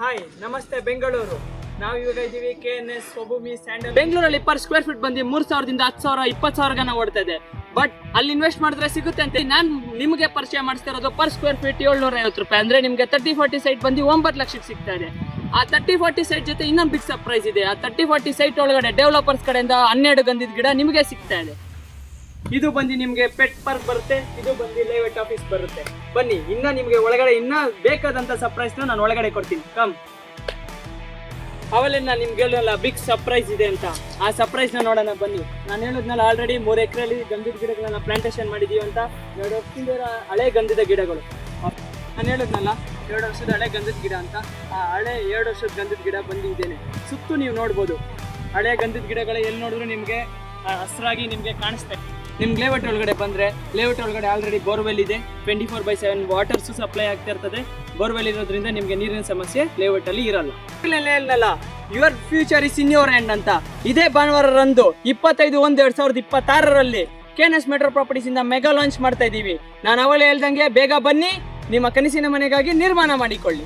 Hi ನಮಸ್ತೆ ಬೆಂಗಳೂರು. ನಾವು ಇವಾಗ ಇದ್ದೀವಿ KNS ಸ್ವಭೂಮಿ ಸ್ಯಾಂಡಲ್. ಬೆಂಗಳೂರಲ್ಲಿ ಪರ್ ಸ್ಕ್ವೇರ್ ಫೀಟ್ ಬಂದು 3,000ದಿಂದ 10,000 20,000 ಓಡ್ತಾ ಇದೆ. ಬಟ್ ಅಲ್ಲಿ ಇನ್ವೆಸ್ಟ್ ಮಾಡಿದ್ರೆ ಸಿಗುತ್ತೆ ಅಂತ ನಾನು ನಿಮಗೆ ಪರಿಚಯ ಮಾಡಿಸ್ತಾ ಇರೋದು ಪರ್ ಸ್ಕ್ವೇರ್ ಫೀಟ್ 750 ರೂಪಾಯಿ. ಅಂದ್ರೆ ನಿಮಗೆ 30-40 ಸೈಟ್ ಬಂದು 9 ಲಕ್ಷಕ್ಕೆ ಸಿಗ್ತಾ ಇದೆ. ಆ 30-40 ಸೈಟ್ ಜೊತೆ ಇನ್ನೊಂದು ಬಿಗ್ ಸರ್ಪ್ರೈಸ್ ಇದೆ. ಆ 30-40 ಸೈಟ್ ಒಳಗಡೆ ಡೆವಲಪರ್ಸ್ ಕಡೆಯಿಂದ 12 ಗಂಧದ ಗಿಡ ನಿಮಗೆ ಸಿಗ್ತಾ ಇದೆ. ಇದು ಬಂದು ನಿಮಗೆ ಪೆಟ್ ಪಾರ್ಕ್ ಬರುತ್ತೆ, ಇದು ಬಂದು ಲೇಔಟ್ ಆಫೀಸ್ ಬರುತ್ತೆ. ಬನ್ನಿ, ಇನ್ನ ನಿಮಗೆ ಒಳಗಡೆ ಇನ್ನ ಬೇಕಾದಂತ ಸರ್ಪ್ರೈಸ್ ನಾನು ಒಳಗಡೆ ಕೊಡ್ತೀನಿ. ಕಮ್. ಅವಲೆಲ್ಲ ನಿಮ್ಗೆ ಹೇಳಲ್ಲ ಬಿಗ್ ಸರ್ಪ್ರೈಸ್ ಇದೆ ಅಂತ. ಆ ಸರ್ಪ್ರೈಸ್ ನ ನೋಡೋಣ ಬನ್ನಿ. ನಾನು ಹೇಳಿದ್ನಲ್ಲ ಆಲ್ರೆಡಿ 3 ಎಕರೆಯಲ್ಲಿ ಗಂಧದ ಗಿಡಗಳನ್ನ ಪ್ಲಾಂಟೇಶನ್ ಮಾಡಿದೀವಿ ಅಂತ. 2 ವರ್ಷದಿಂದ ಹಳೆ ಗಂಧದ ಗಿಡಗಳು. ನಾನು ಹೇಳಿದ್ನಲ್ಲ 2 ವರ್ಷದ ಹಳೆ ಗಂಧದ ಗಿಡ ಅಂತ. ಆ ಹಳೆ 2 ವರ್ಷದ ಗಂಧದ ಗಿಡ ಬಂದಿದ್ದೇನೆ. ಸುತ್ತು ನೀವು ನೋಡ್ಬೋದು. ಹಳೆ ಗಂಧದ ಗಿಡಗಳು ಎಲ್ಲಿ ನೋಡಿದ್ರು ನಿಮಗೆ ಹಸಿರಾಗಿ ನಿಮಗೆ ಕಾಣಿಸ್ತಾ ಇದೆ. ನಿಮ್ಗೆ ಲೇಔಟ್ ಒಳಗಡೆ ಬಂದರೆ, ಲೇಔಟ್ ಒಳಗಡೆ ಆಲ್ರೆಡಿ ಬೋರ್ವೆಲ್ ಇದೆ. 24/7 ವಾಟರ್ಸು ಸಪ್ಲೈ ಆಗ್ತಾ ಇರ್ತದೆ. ಬೋರ್ವೆಲ್ ಇರೋದ್ರಿಂದ ನಿಮಗೆ ನೀರಿನ ಸಮಸ್ಯೆ ಲೇಔಟ್ ಅಲ್ಲಿ ಇರಲ್ಲ. ಹೇಳಲ್ಲ, your future is in your hand ಅಂತ. ಇದೇ ಭಾನುವಾರರಂದು 25/1/2026 KNS ಮೆಟ್ರೋ ಪ್ರಾಪರ್ಟೀಸ್ ಇಂದ ಮೆಗಾ ಲಾಂಚ್ ಮಾಡ್ತಾ ಇದ್ದೀವಿ. ನಾನು ಅವಲೇ ಹೇಳ್ದಂಗೆ ಬೇಗ ಬನ್ನಿ, ನಿಮ್ಮ ಕನಸಿನ ಮನೆಗಾಗಿ ನಿರ್ಮಾಣ ಮಾಡಿಕೊಳ್ಳಿ.